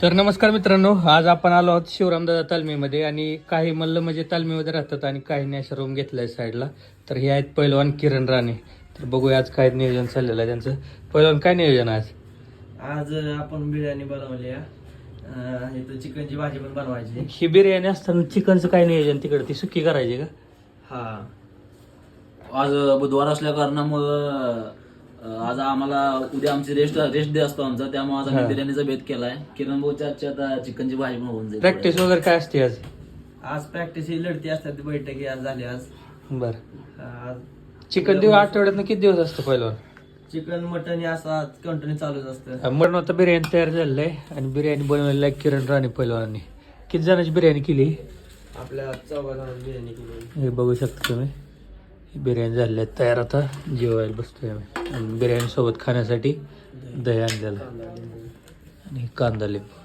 तर नमस्कार मित्रांनो, आज आपण आलो आहोत शिवरामदादा तालमीमध्ये आणि काही मल्ल म्हणजे तालमीमध्ये राहतात आणि काही अशा रूम घेतलाय साईडला. तर हे आहेत पैलवान किरण राणे. तर बघूया आज काय नियोजन चाललेलं आहे त्यांचं. पैलवान काय नियोजन आहे आज? आज आपण बिर्याणी बनवली आहे. इथं चिकनची भाजी पण बनवायची. ही बिर्याणी असताना चिकनचं काय नियोजन तिकडे, ती सुकी करायची का? हा, आज बुधवार असल्या कारणामुळं आज आम्हाला उद्या आमची रेस्ट डे असतो आमचा, त्यामुळे आज आम्ही बिर्याणीचा बेत केलाय. किरण भाऊच्या आजच्या आता चिकनची भाजी पण होऊन जाईल. प्रॅक्टिस वगैरे काय असते आज? आज प्रॅक्टिस ही लढती असतात, बैठकी आज झाली. आज बरं, आज चिकन दिवस आठवड्यातनं किती दिवस असतं पैलवान? चिकन मटन हे असं आज कंटिन्यू चालूच असतं. मटण आता बिर्याणी तयार झालेलं आहे आणि बिर्याणी बनवलेली आहे किरण राणे पैलवानांनी. किती जणांची बिर्याणी केली? आपल्या 14 जणांची बिर्याणी केली. हे बघू शकता तुम्ही, ही बिर्याणी झालेली आहे तयार. आता जेवायला बसतोय आम्ही आणि बिर्याणी सोबत खाण्यासाठी दही आणलेलं आहे आणि कांदा लिंबू.